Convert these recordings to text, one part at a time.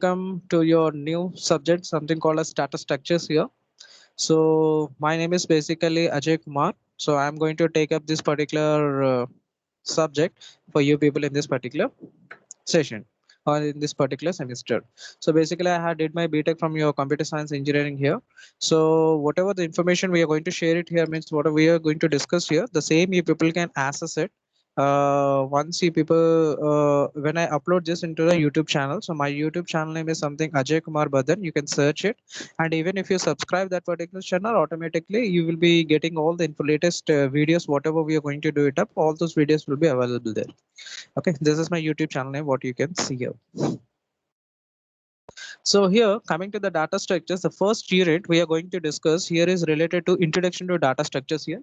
welcome to your new subject, something called as data structures here. So my name is basically Ajay Kumar. So I'm going to take up this particular subject for you people in this particular session or in this particular semester. So basically I had did my BTech from your computer science engineering here. So whatever the information we are going to share it here means whatever we are going to discuss here, the same you people can access it once you people when I upload this into the YouTube channel. So my YouTube channel name is something Ajay Kumar Badan. You can search it, and even if you subscribe that particular channel, automatically you will be getting all the latest videos. Whatever we are going to do it up, all those videos will be available there. Okay, this is my YouTube channel name. What you can see here. So here, coming to the data structures, the first unit we are going to discuss here is related to introduction to data structures here.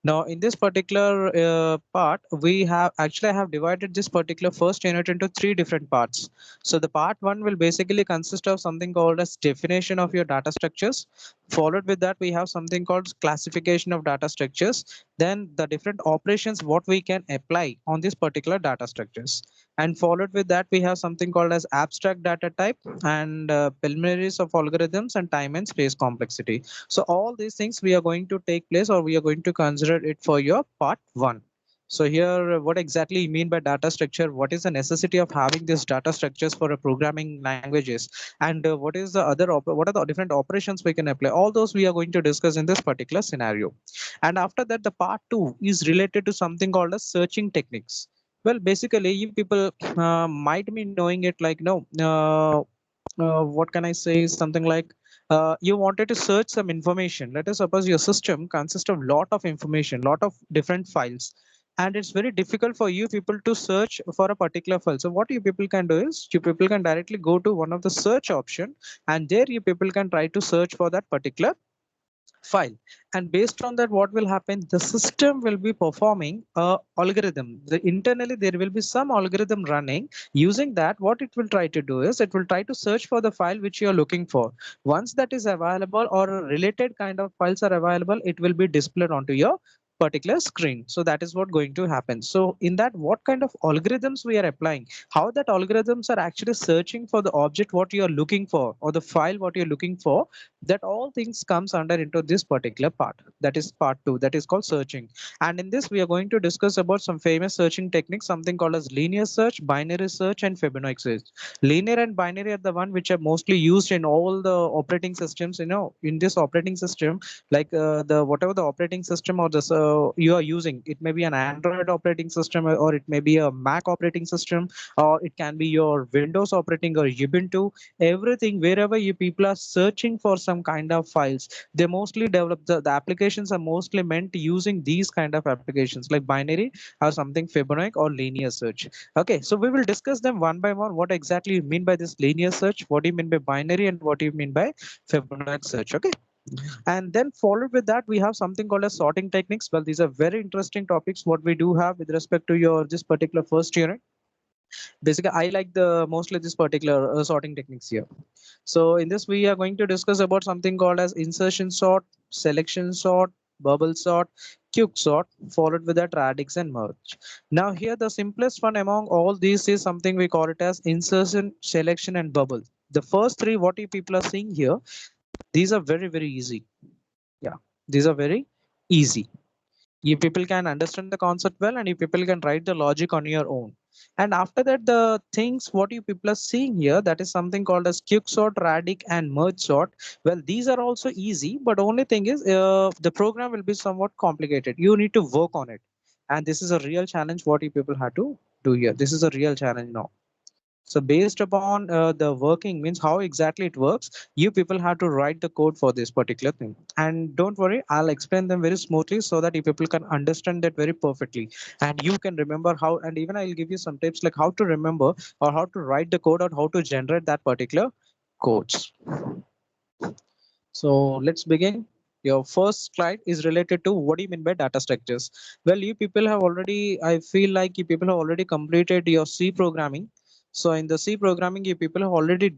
Now, in this particular part, we have actually I have divided this particular first unit into three different parts. So the part one will basically consist of something called as definition of your data structures. Followed with that, we have something called classification of data structures. Then the different operations what we can apply on this particular data structures. And followed with that, we have something called as abstract data type and preliminaries of algorithms and time and space complexity. So all these things we are going to take place or we are going to consider it for your part one. So here, what exactly you mean by data structure? What is the necessity of having these data structures for a programming languages? And what is the what are the different operations we can apply? All those we are going to discuss in this particular scenario. And after that, the part two is related to something called as searching techniques. Well, basically, you people might be knowing it like no. What can I say? Something like you wanted to search some information. Let us suppose your system consists of lot of information, lot of different files, and it's very difficult for you people to search for a particular file. So what you people can do is you people can directly go to one of the search option, and there you people can try to search for that particular file, and based on that what will happen, the system will be performing a algorithm. Internally there will be some algorithm running. Using that, what it will try to do is it will try to search for the file which you are looking for. Once that is available or related kind of files are available, it will be displayed onto your particular screen. So that is what going to happen. So in that, what kind of algorithms we are applying, how that algorithms are actually searching for the object what you are looking for or the file what you're looking for, that all things comes under into this particular part. That is part two, that is called searching. And in this we are going to discuss about some famous searching techniques, something called as linear search, binary search, and Fibonacci search. Linear and binary are the one which are mostly used in all the operating systems. In this operating system, like the whatever the operating system or the you are using, it may be an Android operating system, or it may be a Mac operating system, or it can be your Windows operating or Ubuntu. Everything, wherever you people are searching for some kind of files, they mostly develop the applications are mostly meant using these kind of applications like binary or something Fibonacci or linear search. Okay, so we will discuss them one by one. What exactly you mean by this linear search, what do you mean by binary, and what do you mean by Fibonacci search? Okay, and then followed with that we have something called as sorting techniques. Well, these are very interesting topics what we do have with respect to your this particular first unit. Basically I like the mostly this particular sorting techniques here. So in this we are going to discuss about something called as insertion sort, selection sort, bubble sort, quick sort, followed with that radix and merge. Now here the simplest one among all these is something we call it as insertion, selection, and bubble. The first three what you people are seeing here, these are very very easy. Yeah, these are very easy. You people can understand the concept well, and you people can write the logic on your own. And after that, the things what you people are seeing here, that is something called as quick sort, radic, and merge sort. Well, these are also easy, but only thing is the program will be somewhat complicated. You need to work on it, and this is a real challenge what you people have to do here. This is a real challenge now. So based upon the working means how exactly it works, you people have to write the code for this particular thing. And don't worry, I'll explain them very smoothly so that you people can understand that very perfectly. And you can remember how, and even I'll give you some tips like how to remember or how to write the code or how to generate that particular codes. So let's begin. Your first slide is related to what do you mean by data structures? Well, you people have already, I feel like you people have already completed your C programming. So in the C programming, you people have already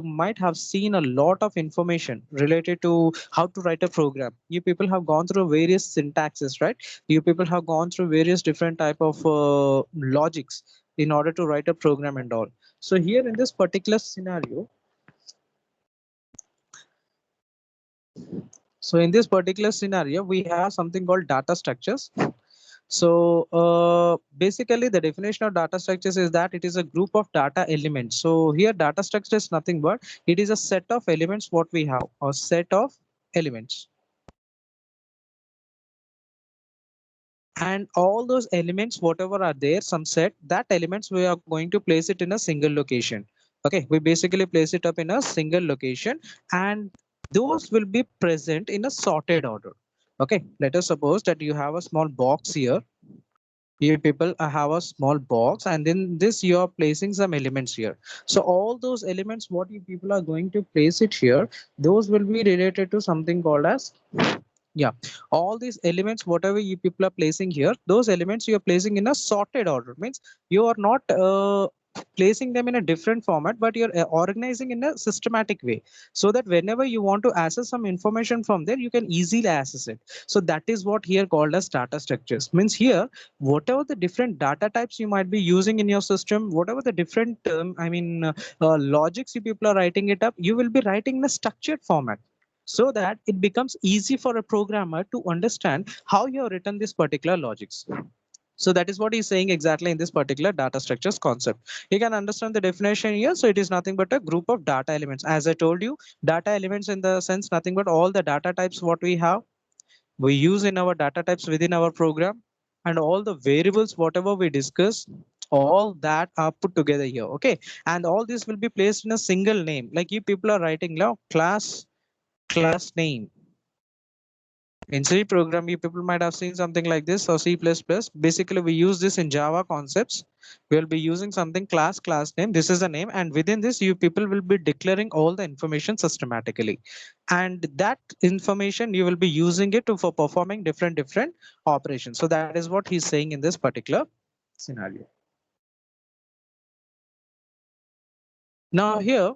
might have seen a lot of information related to how to write a program. You people have gone through various syntaxes, right? You people have gone through various different type of logics. in order to write a program and all. So here in this particular scenario, we have something called data structures. So basically the definition of data structures is that it is a group of data elements. So here data structure is nothing but it is a set of elements what we have, or set of elements. And all those elements, whatever are there, some set, that elements we are going to place it in a single location. Okay, we basically place it up in a single location, and those will be present in a sorted order. Okay, let us suppose that you have a small box here. You people have a small box, and then this you are placing some elements here. So all those elements, what you people are going to place it here, those will be related to something called as, yeah, all these elements, whatever you people are placing here, those elements you are placing in a sorted order. Means you are not placing them in a different format, but you're organizing in a systematic way, so that whenever you want to access some information from there, you can easily access it. So that is what here called as data structures. Means here, whatever the different data types you might be using in your system, whatever the different logics you people are writing it up, you will be writing in a structured format, so that it becomes easy for a programmer to understand how you have written this particular logics. So that is what he's saying exactly in this particular data structures concept. You can understand the definition here. So it is nothing but a group of data elements. As I told you, data elements in the sense nothing but all the data types what we use in our data types within our program, and all the variables whatever we discuss, all that are put together here. Okay, and all this will be placed in a single name. Like you people are writing now class name. In C program, you people might have seen something like this, or C++. Basically, we use this in Java concepts. We'll be using something class name. This is the name, and within this, you people will be declaring all the information systematically. And that information, you will be using it for performing different operations. So that is what he's saying in this particular scenario. Now here,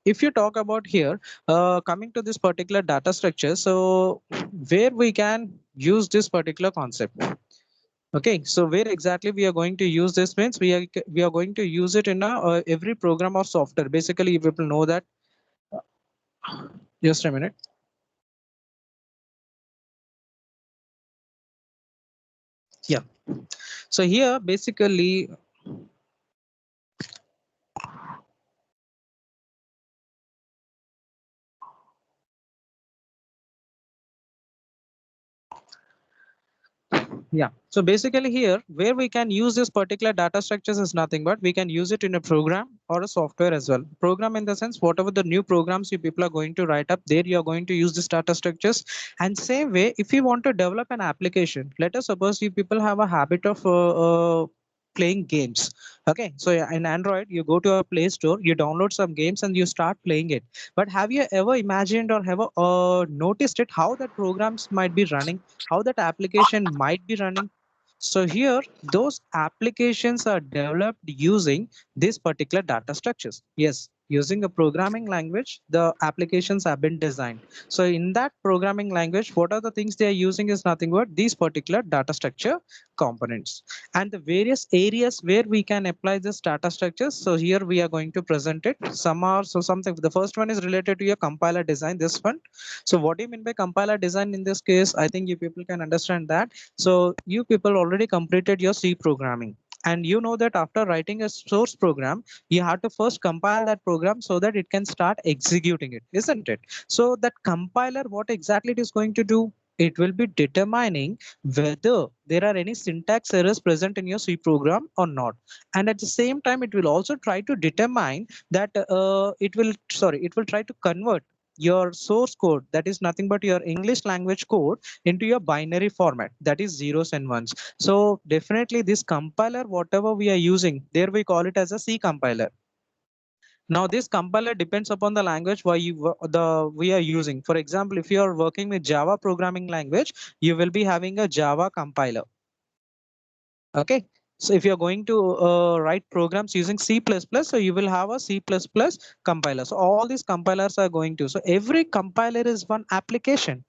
if you talk about here, coming to this particular data structure, so where we can use this particular concept. Okay, so where exactly we are going to use this means we are going to use it in a, every program or software. Basically, people know that. Just a minute. Yeah. So here, basically, yeah. So basically here, where we can use this particular data structures is nothing but we can use it in a program or a software as well. Program in the sense, whatever the new programs you people are going to write up, there you are going to use this data structures. And same way, if you want to develop an application, let us suppose you people have a habit of playing games. Okay, so yeah, in Android, you go to a Play Store, you download some games and you start playing it. But have you ever imagined or ever noticed it how that programs might be running, how that application might be running? So here, those applications are developed using this particular data structures. Yes, using a programming language, the applications have been designed. So in that programming language, what are the things they are using is nothing but these particular data structure components and the various areas where we can apply this data structures. So here we are going to present it. Some are, so something, the first one is related to your compiler design, this one. So what do you mean by compiler design in this case? I think you people can understand that. So you people already completed your C programming. And you know that after writing a source program, you have to first compile that program so that it can start executing it, isn't it? So that compiler, what exactly it is going to do? It will be determining whether there are any syntax errors present in your C program or not. And at the same time, it will also try to determine that it will try to convert your source code, that is nothing but your English language code, into your binary format, that is zeros and ones. So definitely this compiler, whatever we are using, there we call it as a C compiler. Now this compiler depends upon the language we are using. For example, if you are working with Java programming language, you will be having a Java compiler. Okay. So if you're going to write programs using C++, so you will have a C++ compiler. So all these compilers are going to, so every compiler is one application,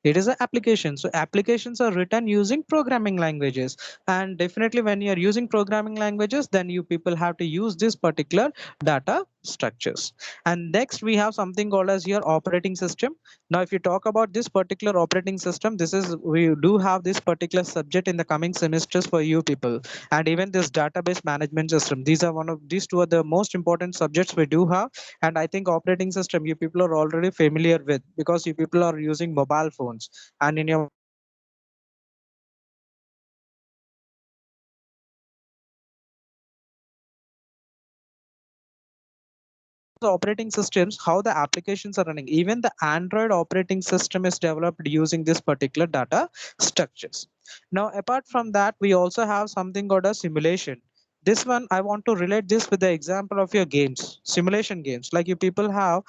It is an application. So applications are written using programming languages. And definitely when you're using programming languages, then you people have to use this particular data structures. And next we have something called as your operating system. Now, if you talk about this particular operating system, this is we do have this particular subject in the coming semesters for you people, and even this database management system. These two are the most important subjects we do have, and I think operating system you people are already familiar with because you people are using mobile phones, and in your operating systems, how the applications are running. Even the Android operating system is developed using this particular data structures. Now, apart from that, we also have something called a simulation. This one, I want to relate this with the example of your games, simulation games. Like you people have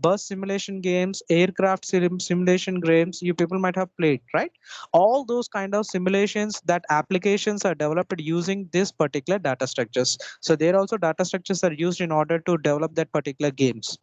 bus simulation games, aircraft simulation games, you people might have played, right? All those kind of simulations, that applications are developed using this particular data structures. So there also data structures are used in order to develop that particular games.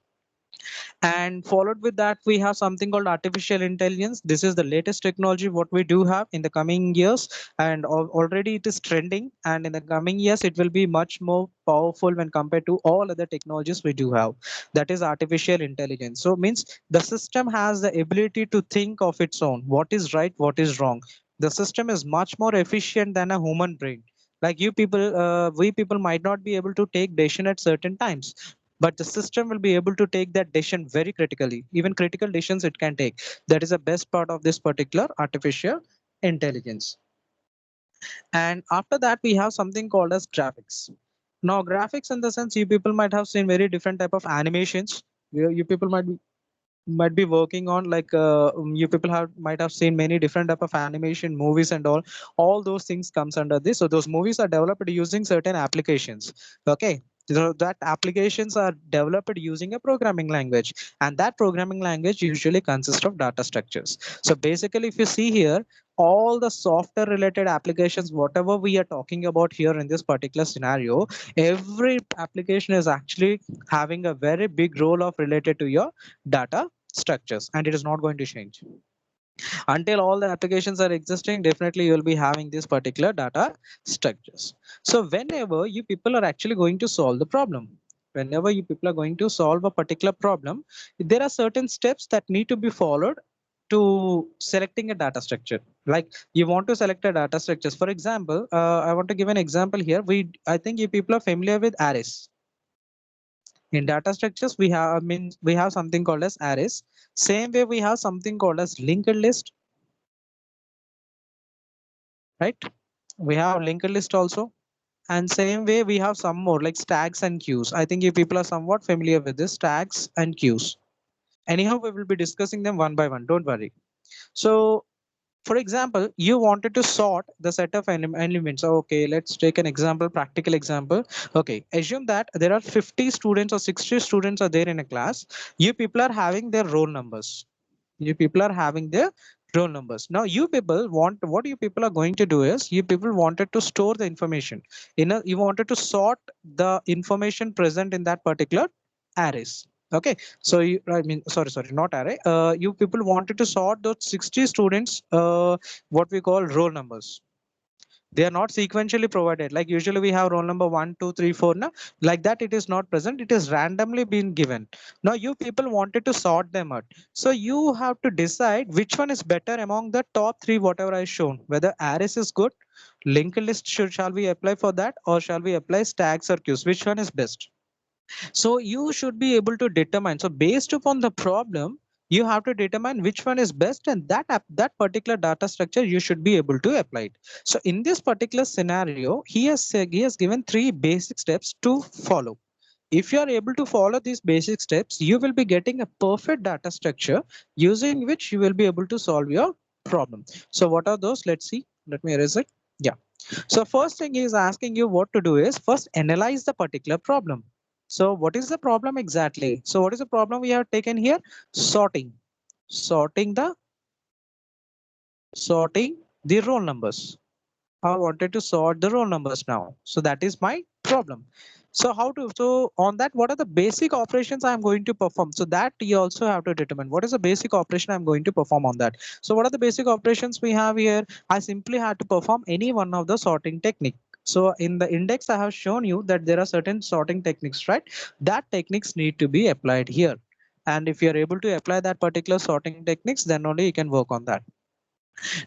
And followed with that, we have something called artificial intelligence. This is the latest technology what we do have in the coming years, and already it is trending, and in the coming years it will be much more powerful when compared to all other technologies we do have. That is artificial intelligence. So means the system has the ability to think of its own, what is right, what is wrong. The system is much more efficient than a human brain. Like you people, we people might not be able to take decision at certain times, but the system will be able to take that decision very critically. Even critical decisions it can take. That is the best part of this particular artificial intelligence. And after that, we have something called as graphics. Now, graphics in the sense you people might have seen very different type of animations. You people might be working on like you people have might have seen many different type of animation movies and all those things comes under this. So those movies are developed using certain applications. Okay, so that applications are developed using a programming language, and that programming language usually consists of data structures. So basically if you see here, all the software related applications whatever we are talking about here in this particular scenario, every application is actually having a very big role of related to your data structures, and it is not going to change until all the applications are existing. Definitely you will be having these particular data structures. So whenever you people are actually going to solve the problem, whenever you people are going to solve a particular problem, there are certain steps that need to be followed to selecting a data structure. Like you want to select a data structures, for example, I want to give an example here. I think you people are familiar with arrays. In data structures we have, I mean, we have something called as arrays. Same way we have something called as linked list, right? We have linked list also. And same way we have some more like stacks and queues. I think you people are somewhat familiar with this stacks and queues. Anyhow, we will be discussing them one by one, don't worry. So for example, you wanted to sort the set of elements. Okay, let's take an example, practical example. Okay, assume that there are 50 students or 60 students are there in a class. You people are having their roll numbers. You people are having their roll numbers. Now you people want, what you people are going to do is you people wanted to store the information in a, you wanted to sort the information present in that particular arrays. Okay, so you, I mean, sorry, not array. You people wanted to sort those 60 students, what we call roll numbers. They are not sequentially provided. Like usually we have roll number 1, 2, 3, 4. Now, like that, it is not present. It is randomly been given. Now you people wanted to sort them out. So you have to decide which one is better among the top three, whatever I shown. Whether arrays is good, linked list shall we apply for that, or shall we apply stacks or queues? Which one is best? So you should be able to determine. So based upon the problem, you have to determine which one is best, and that particular data structure you should be able to apply it. So in this particular scenario, he has given three basic steps to follow. If you are able to follow these basic steps, you will be getting a perfect data structure using which you will be able to solve your problem. So what are those? Let's see. Let me erase it. Yeah. So first thing he is asking you what to do is first analyze the particular problem. So what is the problem exactly? So what is the problem we have taken here? Sorting. Sorting the sorting the roll numbers. I wanted to sort the roll numbers now. So that is my problem. So how to, so on that, what are the basic operations I'm going to perform? So that you also have to determine what is the basic operation I'm going to perform on that. So what are the basic operations we have here? I simply had to perform any one of the sorting technique. So in the index, I have shown you that there are certain sorting techniques, right? That techniques need to be applied here. And if you're able to apply that particular sorting techniques, then only you can work on that.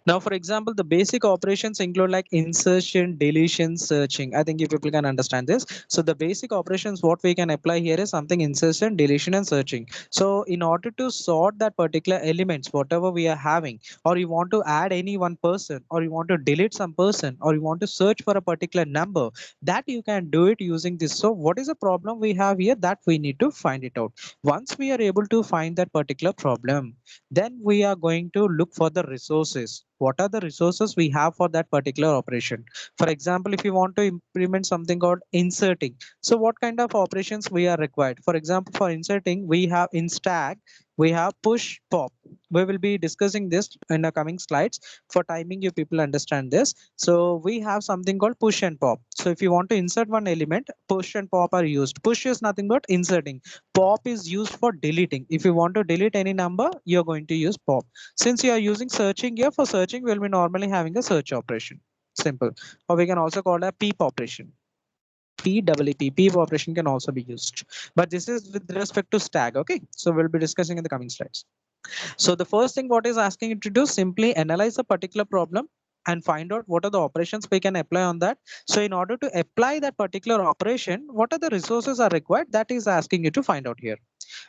Now, for example, the basic operations include like insertion, deletion, searching. I think you people can understand this. So the basic operations, what we can apply here is something insertion, deletion, and searching. So in order to sort that particular elements, whatever we are having, or you want to add any one person, or you want to delete some person, or you want to search for a particular number, that you can do it using this. So what is the problem we have here that we need to find it out? Once we are able to find that particular problem, then we are going to look for the resources. What are the resources we have for that particular operation? For example, if you want to implement something called inserting, so what kind of operations we are required? For example, for inserting, we have in stack, we have push pop. We will be discussing this in the coming slides. For timing, you people understand this. So we have something called push and pop. So if you want to insert one element, push and pop are used. Push is nothing but inserting. Pop is used for deleting. If you want to delete any number, you're going to use pop. Since you are using searching here, for searching, we'll be normally having a search operation. Simple. Or we can also call it a peep operation. Peep operation can also be used. But this is with respect to stack. Okay. So we'll be discussing in the coming slides. So the first thing what is asking you to do, simply analyze a particular problem and find out what are the operations we can apply on that. So in order to apply that particular operation, what are the resources are required, that is asking you to find out here.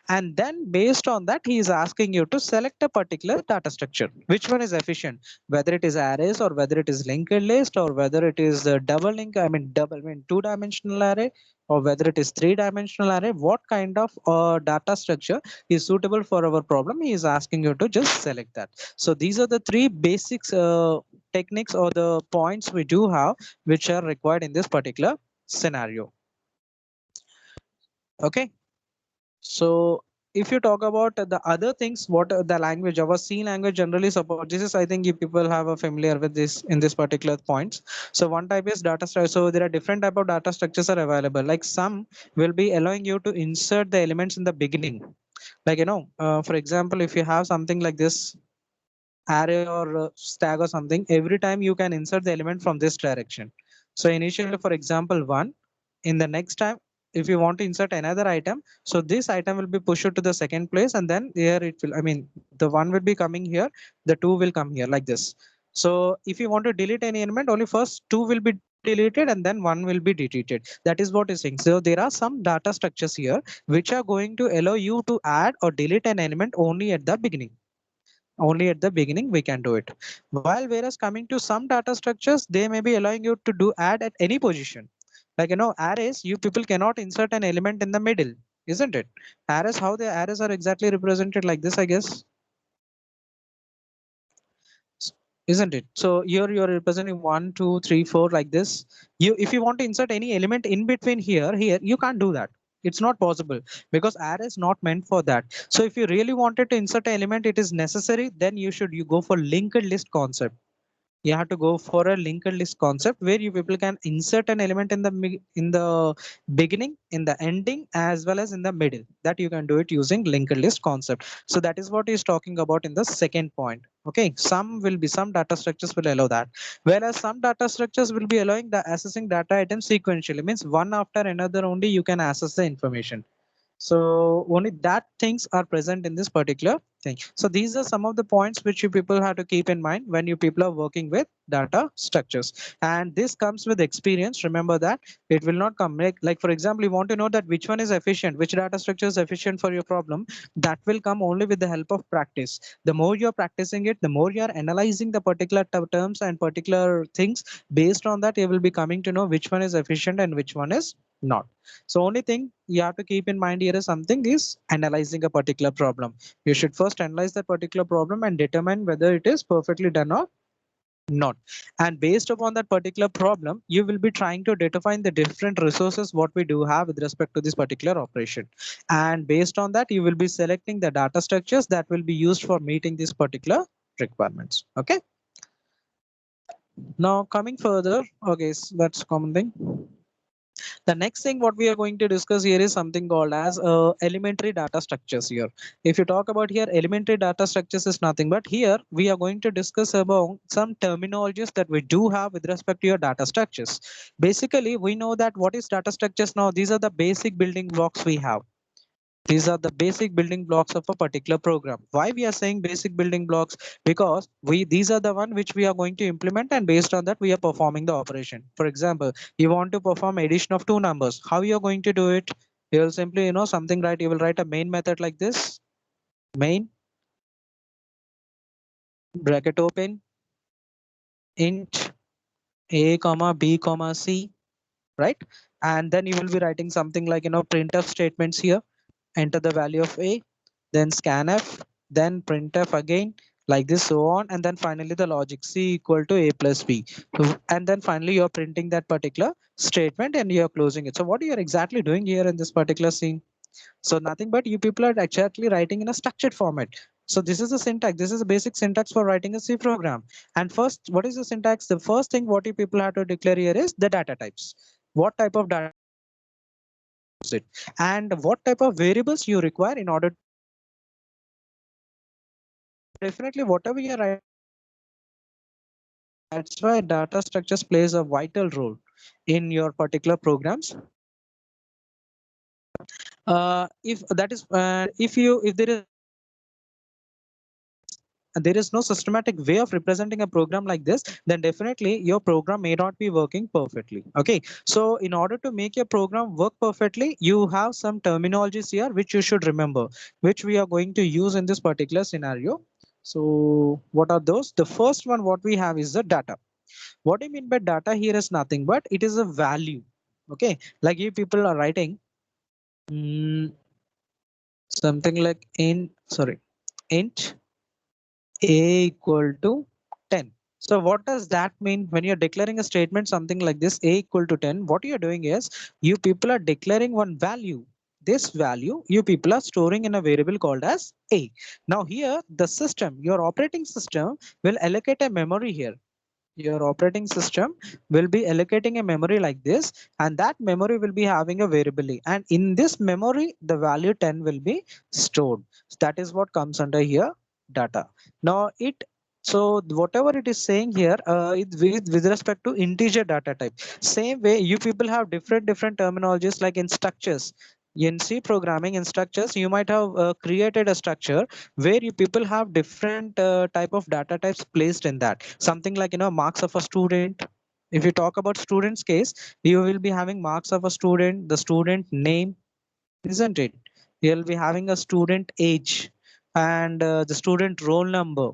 And then based on that, he is asking you to select a particular data structure. Which one is efficient? Whether it is arrays or whether it is linked list or whether it is double link, I mean two-dimensional array, or whether it is three-dimensional array, what kind of data structure is suitable for our problem? He is asking you to just select that. So these are the three basics techniques or the points we do have, which are required in this particular scenario. Okay. So if you talk about the other things, what the language, our C language generally support. This is, I think, you people have a familiar with this in this particular points. So one type is data structure. So there are different type of data structures are available. Like some will be allowing you to insert the elements in the beginning. Like for example, if you have something like this array or stack or something, every time you can insert the element from this direction. So initially, for example, one, in the next time, if you want to insert another item, so this item will be pushed to the second place, and then here it will, I mean, the one will be coming here, the two will come here like this. So if you want to delete any element, only first two will be deleted and then one will be deleted. That is what is saying. So there are some data structures here which are going to allow you to add or delete an element only at the beginning. Only at the beginning we can do it. While whereas coming to some data structures, they may be allowing you to do add at any position. Like arrays, you people cannot insert an element in the middle, isn't it? Arrays, how the arrays are exactly represented like this, I guess, isn't it? So you're representing 1, 2, 3, 4 like this. You, if you want to insert any element in between here, you can't do that. It's not possible because array is not meant for that. So if you really wanted to insert an element, it is necessary, then you go for linked list concept. You have to go for a linked list concept where you people can insert an element in the beginning, in the ending, as well as in the middle. That you can do it using linked list concept. So that is what he's talking about in the second point. Okay, some data structures will allow that, whereas some data structures will be allowing the accessing data items sequentially, means one after another only you can access the information. So only that things are present in this particular thing. So these are some of the points which you people have to keep in mind when you people are working with data structures. And this comes with experience. Remember that it will not come like for example, you want to know that which one is efficient, which data structure is efficient for your problem. That will come only with the help of practice. The more you're practicing it, the more you're analyzing the particular terms and particular things. Based on that, you will be coming to know which one is efficient and which one is not. So only thing you have to keep in mind here is something is analyzing a particular problem. You should first analyze that particular problem and determine whether it is perfectly done or not. And based upon that particular problem, you will be trying to determine the different resources what we do have with respect to this particular operation. And based on that, you will be selecting the data structures that will be used for meeting these particular requirements. Okay. Now coming further, okay, so that's common thing. The next thing what we are going to discuss here is something called as elementary data structures here. If you talk about here, elementary data structures is nothing but here we are going to discuss about some terminologies that we do have with respect to your data structures. Basically, we know that what is data structures now. These are the basic building blocks we have. These are the basic building blocks of a particular program. Why we are saying basic building blocks? Because these are the one which we are going to implement, and based on that we are performing the operation. For example, you want to perform addition of two numbers. How you are going to do it? You will simply, something, right? You will write a main method like this. Main, bracket open, int a comma b comma c, right? And then you will be writing something like, printf statements here. Enter the value of a, then scanf, then printf again, like this, so on, and then finally the logic c equal to a plus b. And then finally you're printing that particular statement and you're closing it. So what you're exactly doing here in this particular scene? So nothing but you people are actually writing in a structured format. So this is the syntax. This is the basic syntax for writing a C program. And first, what is the syntax? The first thing what you people have to declare here is the data types. What type of data is it? And what type of variables you require in order. Definitely, whatever you're writing, that's why data structures plays a vital role in your particular programs. If that is, if there is no systematic way of representing a program like this, then definitely your program may not be working perfectly. Okay, so in order to make your program work perfectly, you have some terminologies here which you should remember, which we are going to use in this particular scenario. So what are those? The first one what we have is the data. What I mean by data here is nothing but it is a value. Okay, like you people are writing something like int a equal to 10. So what does that mean when you're declaring a statement something like this, a equal to 10? What you're doing is you people are declaring one value. This value you people are storing in a variable called as a. Now here the system, your operating system will allocate a memory here. Your operating system will be allocating a memory like this, and that memory will be having a variable a, and in this memory the value 10 will be stored. So that is what comes under here, data. Now it, so whatever it is saying here, with respect to integer data type, same way you people have different terminologies, like in structures. In C programming, in structures you might have created a structure where you people have different type of data types placed in that. Something like, marks of a student. If you talk about students case, you will be having marks of a student, the student name, isn't it? You'll be having a student age, and the student roll number.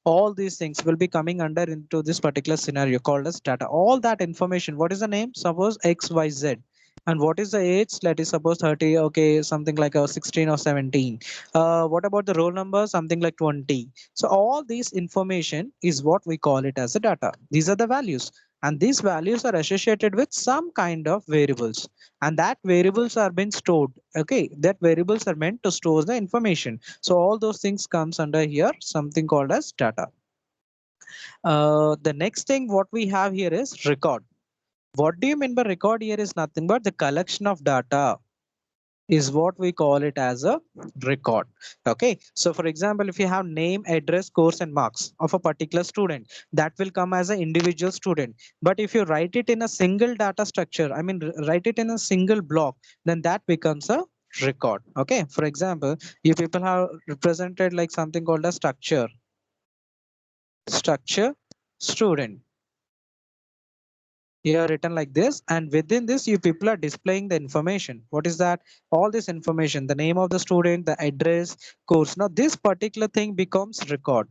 All these things will be coming under into this particular scenario called as data. All that information, what is the name? Suppose XYZ. And what is the age? Let us suppose 30. Okay, something like a 16 or 17. What about the roll number? Something like 20. So all these information is what we call it as a data. These are the values, and these values are associated with some kind of variables, and that variables are being stored. Okay, that variables are meant to store the information. So all those things comes under here, something called as data. The next thing what we have here is record. What do you mean by record? Here is nothing but the collection of data is what we call it as a record. Okay, so for example, if you have name, address, course and marks of a particular student, that will come as an individual student. But if you write it in a single data structure, I mean write it in a single block, then that becomes a record. Okay, for example, you people have represented like something called a structure student. You are written like this, and within this you people are displaying the information. What is that? All this information, the name of the student, the address, course. Now this particular thing becomes record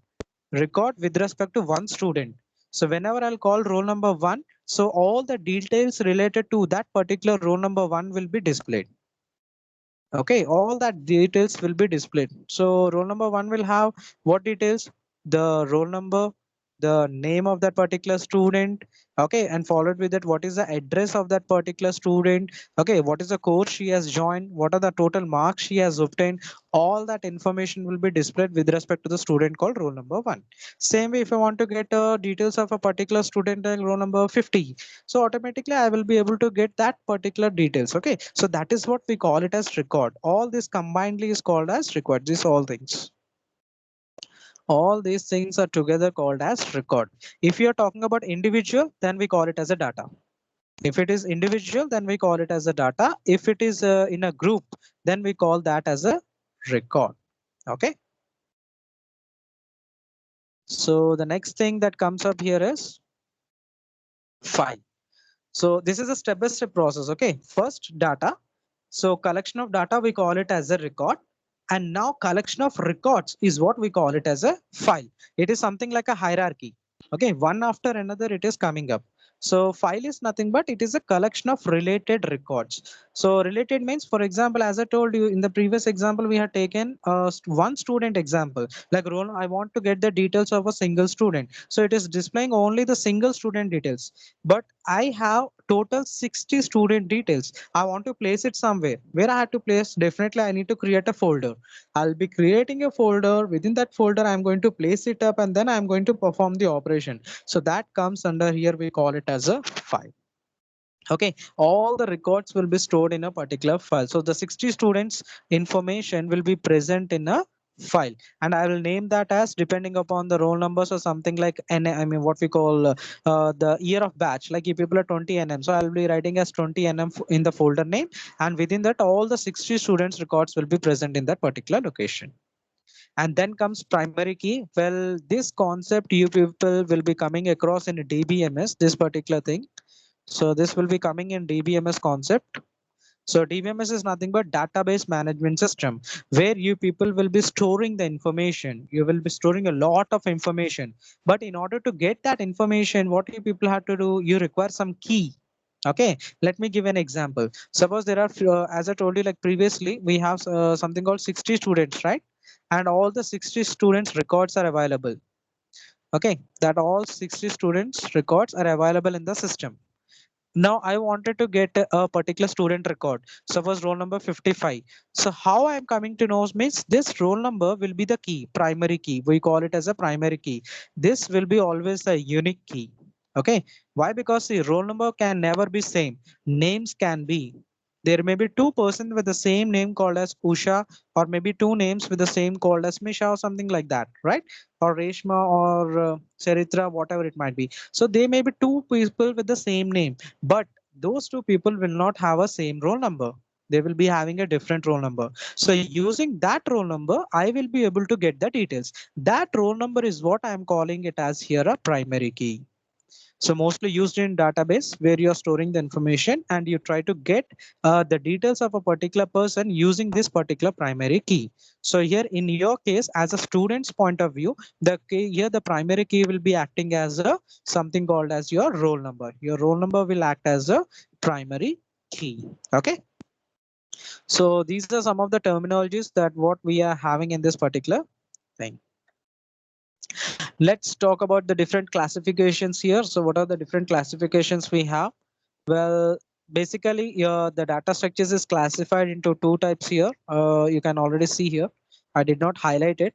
with respect to one student. So whenever I'll call roll number one, so all the details related to that particular roll number one will be displayed. Okay, all that details will be displayed. So roll number one will have what details? The roll number, the name of that particular student, okay, and followed with that what is the address of that particular student, okay, what is the course she has joined, what are the total marks she has obtained. All that information will be displayed with respect to the student called roll number 1. Same way, if I want to get details of a particular student like roll number 50, so automatically I will be able to get that particular details. Okay, so that is what we call it as record. All this combinedly is called as record. These all things, all these things are together called as record. If you are talking about individual, then we call it as a data. If it is individual, then we call it as a data. If it is in a group, then we call that as a record. Okay. So the next thing that comes up here is file. So this is a step-by-step process. Okay. First data. So collection of data, we call it as a record. And now collection of records is what we call it as a file. It is something like a hierarchy. Okay, one after another it is coming up. So file is nothing but it is a collection of related records. So related means, for example, as I told you in the previous example, we had taken one student example, like roll. I want to get the details of a single student. So it is displaying only the single student details. But I have total 60 student details. I want to place it somewhere. Where I have to place? Definitely I need to create a folder. I'll be creating a folder. Within that folder, I'm going to place it up and then I'm going to perform the operation. So that comes under here, we call it as a file. Okay, all the records will be stored in a particular file. So the 60 students information will be present in a file, and I will name that as depending upon the roll numbers or something like n. I mean what we call the year of batch. Like if people are 20 nm, so I'll be writing as 20 nm in the folder name, and within that all the 60 students records will be present in that particular location. And then comes primary key. Well, this concept you people will be coming across in a DBMS, this particular thing. So this will be coming in DBMS concept. So DBMS is nothing but database management system, where you people will be storing the information. You will be storing a lot of information. But in order to get that information, what you people have to do, you require some key. Okay, let me give an example. Suppose there are, as I told you like previously, we have something called 60 students, right? And all the 60 students records are available. Okay, that all 60 students records are available in the system. Now I wanted to get a particular student record. Suppose roll number 55. So how I am coming to know means this roll number will be the key, primary key. We call it as a primary key. This will be always a unique key. Okay. Why? Because the roll number can never be same. Names can be. There may be two persons with the same name called as Usha, or maybe two names with the same called as Misha or something like that, right? Or Reshma or Charitra, whatever it might be. So they may be two people with the same name, but those two people will not have a same roll number. They will be having a different roll number. So using that roll number, I will be able to get the details. That roll number is what I am calling it as here a primary key. So mostly used in database where you're storing the information and you try to get the details of a particular person using this particular primary key. So here in your case, as a student's point of view, the key here, the primary key will be acting as a something called as your roll number. Your roll number will act as a primary key. Okay. So these are some of the terminologies that what we are having in this particular thing. Let's talk about the different classifications here. So what are the different classifications we have? Well, basically, the data structures is classified into two types here. You can already see here. I did not highlight it.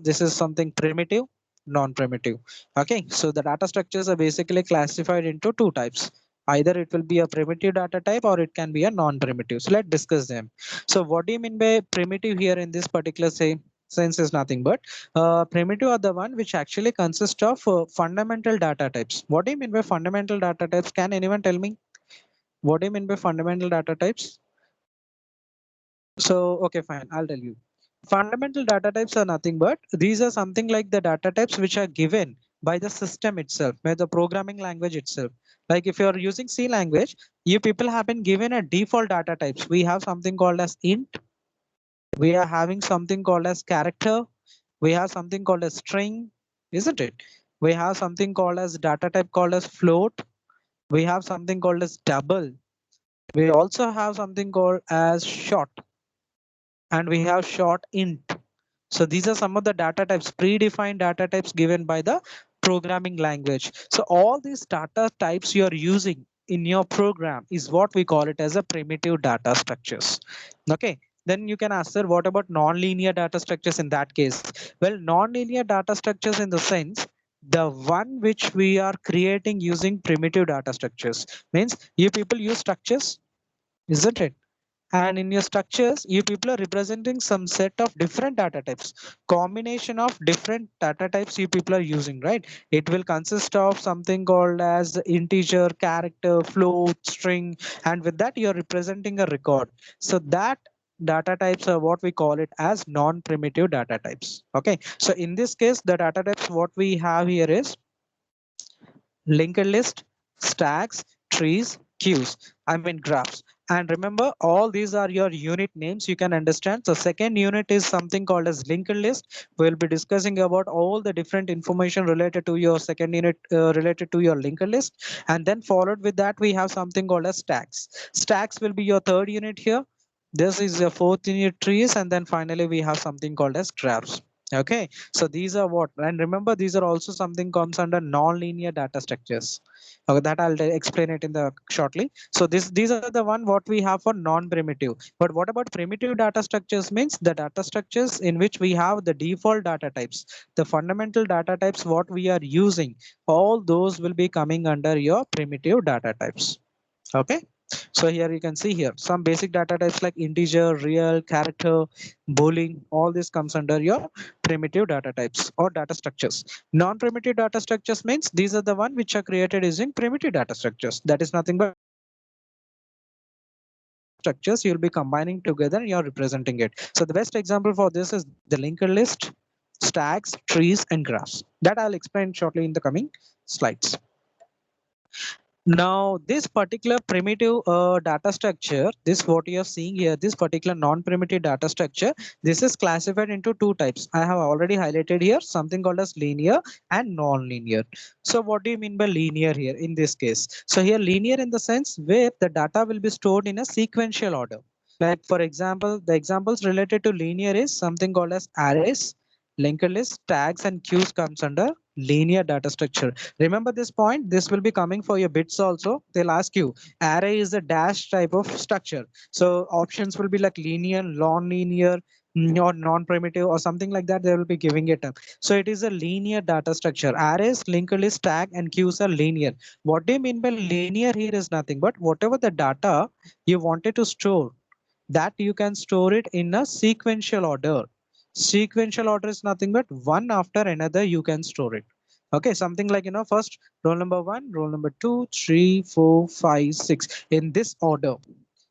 This is something primitive, non-primitive. Okay, so the data structures are basically classified into two types. Either it will be a primitive data type or it can be a non-primitive. So let's discuss them. So what do you mean by primitive here in this particular sense is nothing but primitive are the one which actually consist of fundamental data types. What do you mean by fundamental data types? Can anyone tell me? What do you mean by fundamental data types? So, okay, fine. I'll tell you. Fundamental data types are nothing but these are something like the data types which are given by the system itself, by the programming language itself. Like if you're using C language, you people have been given a default data types. We have something called as int. We are having something called as character. We have something called as string, isn't it? We have something called as data type called as float. We have something called as double. We also have something called as short, and we have short int. So these are some of the data types, predefined data types given by the programming language. So all these data types you are using in your program is what we call it as a primitive data structures. Okay. Then you can ask, sir, what about non-linear data structures in that case? Well, non-linear data structures in the sense, the one which we are creating using primitive data structures means you people use structures, isn't it? And in your structures, you people are representing some set of different data types, combination of different data types you people are using, right? It will consist of something called as integer, character, float, string, and with that you're representing a record. So that data types are what we call it as non-primitive data types. Okay, so in this case, the data types what we have here is linked list, stacks, trees, queues, I mean graphs. And remember, all these are your unit names. You can understand. So second unit is something called as linked list. We'll be discussing about all the different information related to your second unit, related to your linked list. And then followed with that, we have something called as stacks. Stacks will be your third unit here. This is your fourth unit, trees. And then finally, we have something called as graphs. Okay, so these are what, and remember, these are also something comes under non-linear data structures. Okay, that I'll explain it in the shortly. So these are the one what we have for non-primitive. But what about primitive data structures means the data structures in which we have the default data types, the fundamental data types what we are using, all those will be coming under your primitive data types. Okay, so here you can see here some basic data types like integer, real, character, boolean, all this comes under your primitive data types or data structures. Non-primitive data structures means these are the one which are created using primitive data structures. That is nothing but structures you'll be combining together and you're representing it. So the best example for this is the linked list, stacks, trees, and graphs. That I'll explain shortly in the coming slides. Now, this particular primitive data structure, this what you are seeing here, this particular non-primitive data structure, this is classified into two types. I have already highlighted here something called as linear and non-linear. So what do you mean by linear here in this case? So here linear in the sense where the data will be stored in a sequential order. Like for example, the examples related to linear is something called as arrays, linked list, tags, and queues comes under linear data structure. Remember this point, this will be coming for your bits also. They'll ask you, array is a dash type of structure. So options will be like linear, non-linear, or non-primitive or something like that. They will be giving it up. So it is a linear data structure. Arrays, linked list, tag, and queues are linear. What do you mean by linear here is nothing but whatever the data you wanted to store, that you can store it in a sequential order. Sequential order is nothing but one after another you can store it. Okay, something like, first roll number one, roll number two, three, four, five, six. In this order,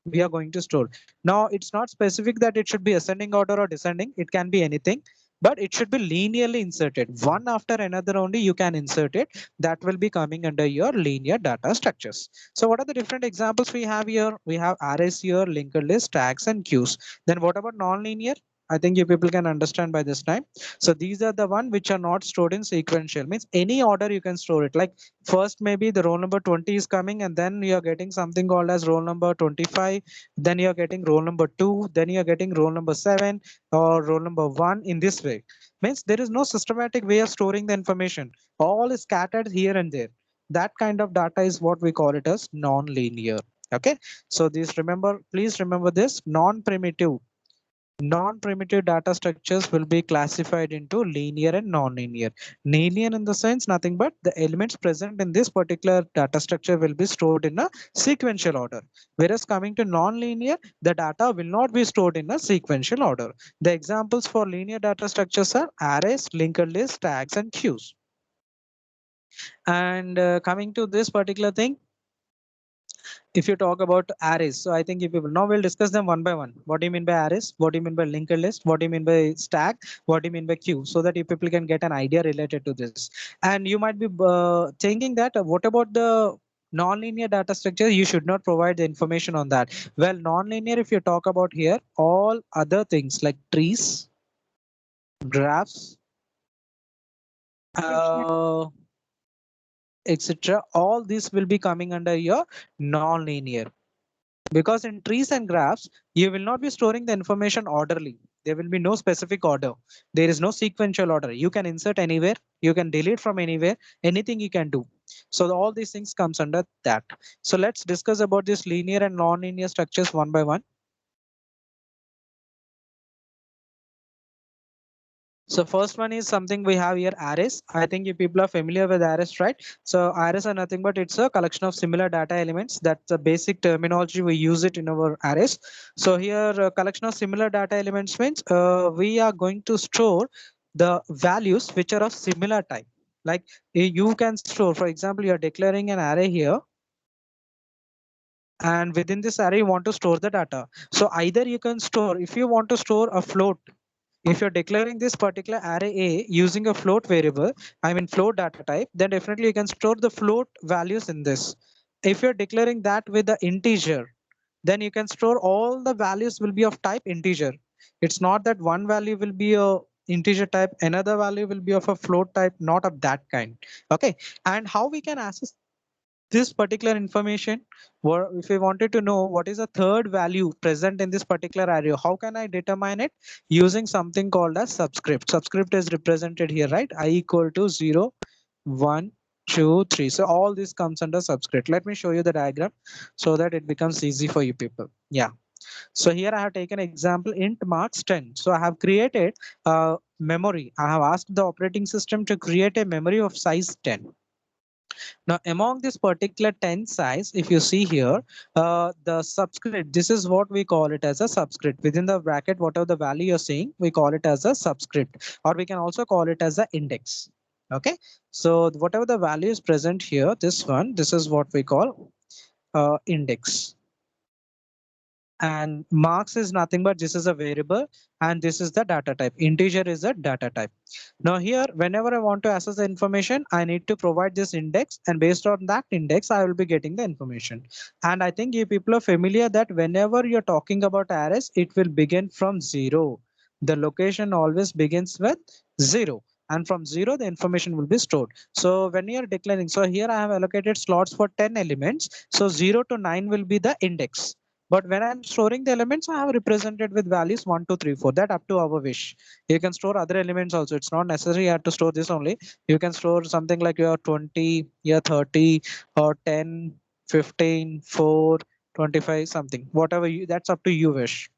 we are going to store. Now, it's not specific that it should be ascending order or descending. It can be anything, but it should be linearly inserted. One after another only you can insert it. That will be coming under your linear data structures. So what are the different examples we have here? We have arrays here, linked list, tags, and queues. Then what about non-linear? I think you people can understand by this time. So these are the one which are not stored in sequential, means any order you can store it. Like first maybe the roll number 20 is coming and then you're getting something called as roll number 25. Then you're getting roll number 2. Then you're getting roll number 7 or roll number 1 in this way. Means there is no systematic way of storing the information. All is scattered here and there. That kind of data is what we call it as non-linear. Okay, so this remember, please remember this non-primitive. Non-primitive data structures will be classified into linear and non-linear. Linear in the sense nothing but the elements present in this particular data structure will be stored in a sequential order. Whereas coming to non-linear, the data will not be stored in a sequential order. The examples for linear data structures are arrays, linked lists, tags, and queues. And coming to this particular thing, if you talk about arrays, so I think if people now we'll discuss them one by one. What do you mean by arrays? What do you mean by linked list? What do you mean by stack? What do you mean by queue? So that you people can get an idea related to this. And you might be thinking that what about the non-linear data structure? You should not provide the information on that. Well, non-linear, if you talk about here, all other things like trees, graphs, uh, etc. All this will be coming under your non-linear. Because in trees and graphs, you will not be storing the information orderly. There will be no specific order. There is no sequential order. You can insert anywhere, you can delete from anywhere, anything you can do. So all these things comes under that. So let's discuss about this linear and non-linear structures one by one. So first one is something we have here, arrays. I think you people are familiar with arrays, right? So arrays are nothing but it's a collection of similar data elements. That's the basic terminology. We use it in our arrays. So here a collection of similar data elements means we are going to store the values which are of similar type. Like you can store, for example, you're declaring an array here, and within this array you want to store the data. So either you can store, if you want to store a float, if you're declaring this particular array A using a float variable, I mean float data type, then definitely you can store the float values in this. If you're declaring that with the integer, then you can store all the values will be of type integer. It's not that one value will be a integer type, another value will be of a float type, not of that kind. Okay, and how we can access this particular information, or if we wanted to know what is the third value present in this particular array, how can I determine it? Using something called as subscript. Subscript is represented here, right? I equal to 0, 1, 2, 3. So all this comes under subscript. Let me show you the diagram so that it becomes easy for you people. Yeah, so here I have taken example int marks 10. So I have created a memory. I have asked the operating system to create a memory of size 10. Now, among this particular 10 size, if you see here, the subscript, this is what we call it as a subscript. Within the bracket, whatever the value you're seeing, we call it as a subscript, or we can also call it as an index. Okay, so whatever the value is present here, this one, this is what we call index. And marks is nothing but this is a variable, and this is the data type. Integer is a data type. Now here, whenever I want to access the information, I need to provide this index, and based on that index, I will be getting the information. And I think you people are familiar that whenever you're talking about arrays, it will begin from 0. The location always begins with 0. And from 0, the information will be stored. So when you're declaring, so here I have allocated slots for 10 elements. So 0 to 9 will be the index. But when I'm storing the elements, I have represented with values 1, 2, 3, 4. That up to our wish. You can store other elements also. It's not necessary you have to store this only. You can store something like your 20, your 30, or 10, 15, 4, 25, something. Whatever you, that's up to you wish.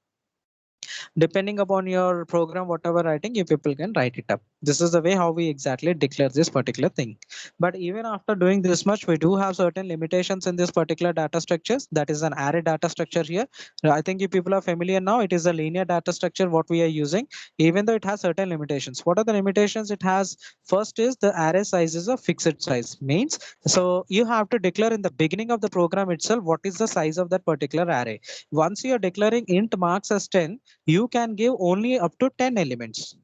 Depending upon your program, whatever writing, you people can write it up. This is the way how we exactly declare this particular thing. But even after doing this much, we do have certain limitations in this particular data structures. That is an array data structure here. I think you people are familiar now. It is a linear data structure what we are using, even though it has certain limitations. What are the limitations it has? First is the array size is a fixed size. Means so you have to declare in the beginning of the program itself what is the size of that particular array. Once you are declaring int marks as 10, you can give only up to 10 elements.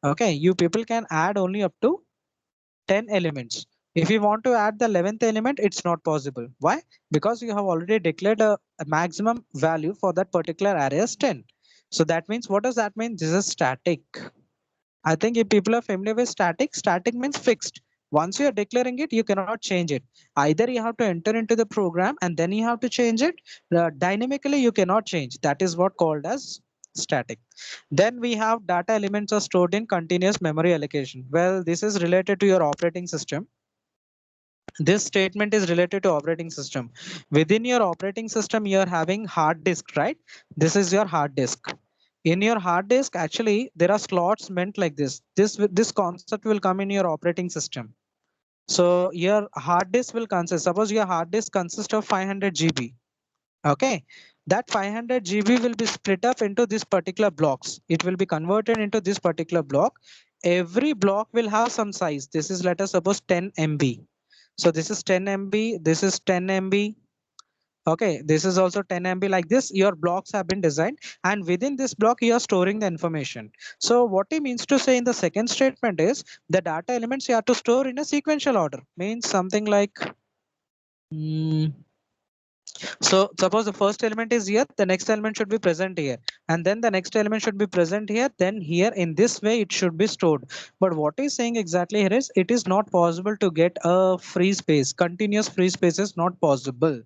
Okay, you people can add only up to 10 elements. If you want to add the 11th element, it's not possible. Why? Because you have already declared a maximum value for that particular array as 10. So that means, what does that mean? This is static. I think if people are familiar with static, static means fixed. Once you are declaring it, you cannot change it. Either you have to enter into the program and then you have to change it. Dynamically, you cannot change. That is what called as static. Then we have data elements are stored in continuous memory allocation. Well, this is related to your operating system. This statement is related to operating system. Within your operating system, you are having hard disk, right? This is your hard disk. In your hard disk, actually, there are slots meant like this. This concept will come in your operating system. So your hard disk will consist, suppose your hard disk consists of 500 GB. Okay, that 500 GB will be split up into this particular blocks. It will be converted into this particular block. Every block will have some size. This is, let us suppose, 10 MB. So this is 10 MB, this is 10 MB. Okay, this is also 10 MB. Like this, your blocks have been designed, and within this block, you are storing the information. So what he means to say in the second statement is the data elements you have to store in a sequential order. Means something like, so suppose the first element is here, the next element should be present here, and then the next element should be present here, then here. In this way it should be stored. But what he's saying exactly here is it is not possible to get a free space. Continuous free space is not possible.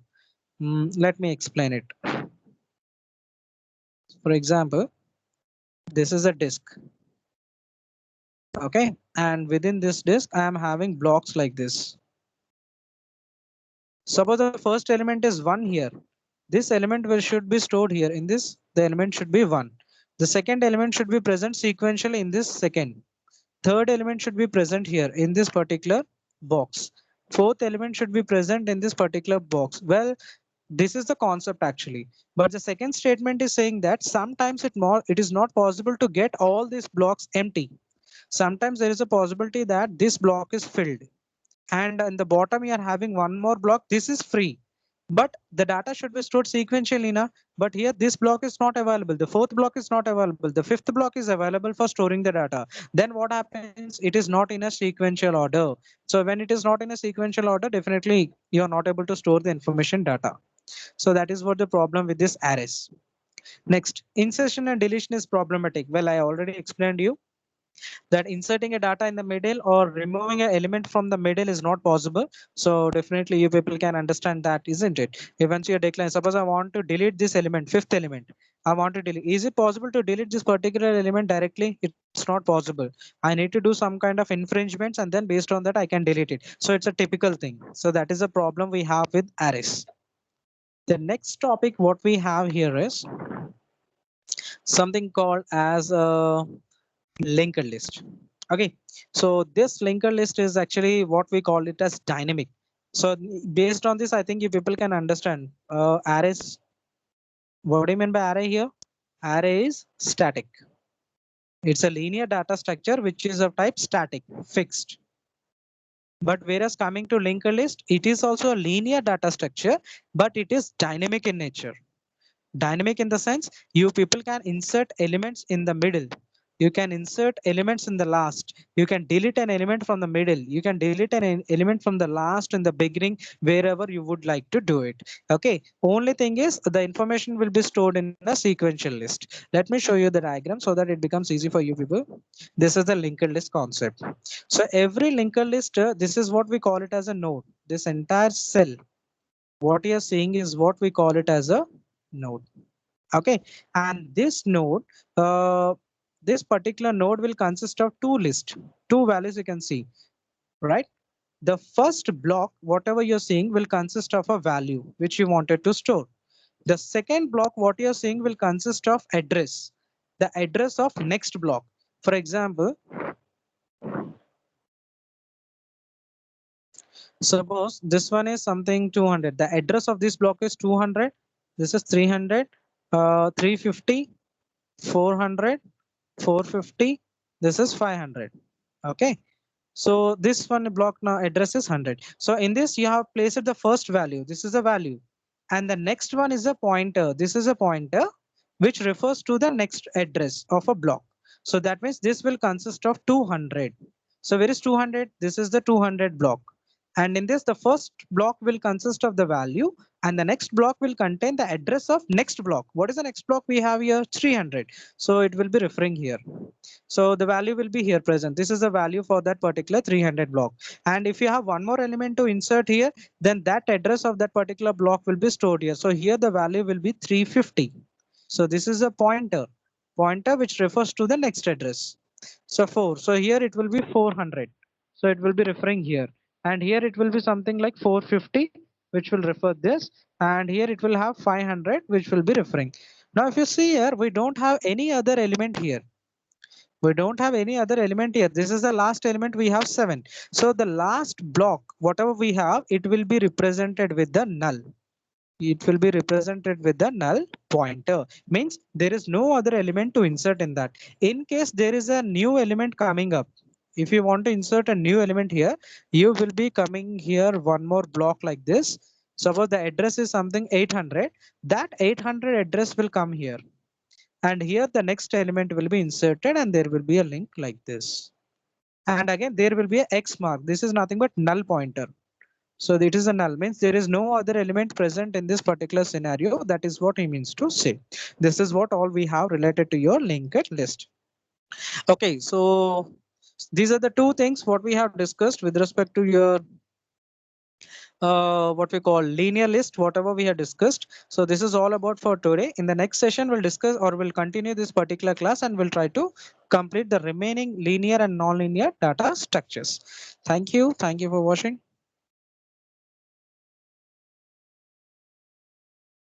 Let me explain it. For example, This is a disk. Okay, and within this disk, I am having blocks like this. Suppose the first element is 1 here. This element should be stored here. In this, the element should be 1. The second element should be present sequentially in this second. Third element should be present here in this particular box. Fourth element should be present in this particular box. Well, this is the concept actually. But the second statement is saying that sometimes it is not possible to get all these blocks empty. Sometimes there is a possibility that this block is filled. And in the bottom, you are having one more block. This is free. But the data should be stored sequentially now. But here this block is not available. The fourth block is not available. The fifth block is available for storing the data. Then what happens? It is not in a sequential order. So when it is not in a sequential order, definitely you are not able to store the information data. So that is what the problem with this arrays. Next, insertion and deletion is problematic. Well, I already explained you that inserting a data in the middle or removing an element from the middle is not possible. So definitely you people can understand that, isn't it? Once you decline, suppose I want to delete this element, fifth element, I want to delete. Is it possible to delete this particular element directly? It's not possible. I need to do some kind of infringements, and then based on that, I can delete it. So it's a typical thing. So that is a problem we have with arrays. The next topic, what we have here is something called as a linked list. Okay, so this linked list is actually what we call it as dynamic. So based on this, I think you people can understand arrays. What do you mean by array here? Array is static. It's a linear data structure which is of type static, fixed. But whereas coming to linked list, it is also a linear data structure, but it is dynamic in nature. Dynamic in the sense you people can insert elements in the middle. You can insert elements in the last. You can delete an element from the middle. You can delete an element from the last in the beginning, wherever you would like to do it. Okay. Only thing is the information will be stored in a sequential list. Let me show you the diagram so that it becomes easy for you people. This is the linked list concept. So every linked list, this is what we call it as a node. This entire cell, what you are seeing is what we call it as a node. Okay, and this node, this particular node will consist of two lists, two values you can see, right? The first block, whatever you're seeing, will consist of a value which you wanted to store. The second block, what you're seeing, will consist of address, the address of next block. For example, suppose this one is something 200. The address of this block is 200. This is 300, 350, 400, 450. This is 500. Okay. So this one block now address is 100. So in this you have placed the first value. This is a value. And the next one is a pointer. This is a pointer which refers to the next address of a block. So that means this will consist of 200. So where is 200? This is the 200 block. And in this, the first block will consist of the value, and the next block will contain the address of next block. What is the next block we have here? 300. So it will be referring here. So the value will be here present. This is the value for that particular 300 block. And if you have one more element to insert here, then that address of that particular block will be stored here. So here the value will be 350. So this is a pointer which refers to the next address. So 4. So here it will be 400. So it will be referring here. And here it will be something like 450, which will refer this. And here it will have 500, which will be referring. Now, if you see here, we don't have any other element here. We don't have any other element here. This is the last element. We have 7. So the last block, whatever we have, it will be represented with the null. It will be represented with the null pointer. Means there is no other element to insert in that. In case there is a new element coming up, if you want to insert a new element here, you will be coming here one more block like this. Suppose the address is something 800. That 800 address will come here. And here the next element will be inserted and there will be a link like this. And again, there will be a X mark. This is nothing but null pointer. So it is a null, means there is no other element present in this particular scenario. That is what he means to say. This is what all we have related to your linked list. Okay, so these are the two things what we have discussed with respect to your what we call linear list, whatever we have discussed. So this is all about for today. In the next session, we'll discuss or we'll continue this particular class and we'll try to complete the remaining linear and non-linear data structures. Thank you. Thank you for watching.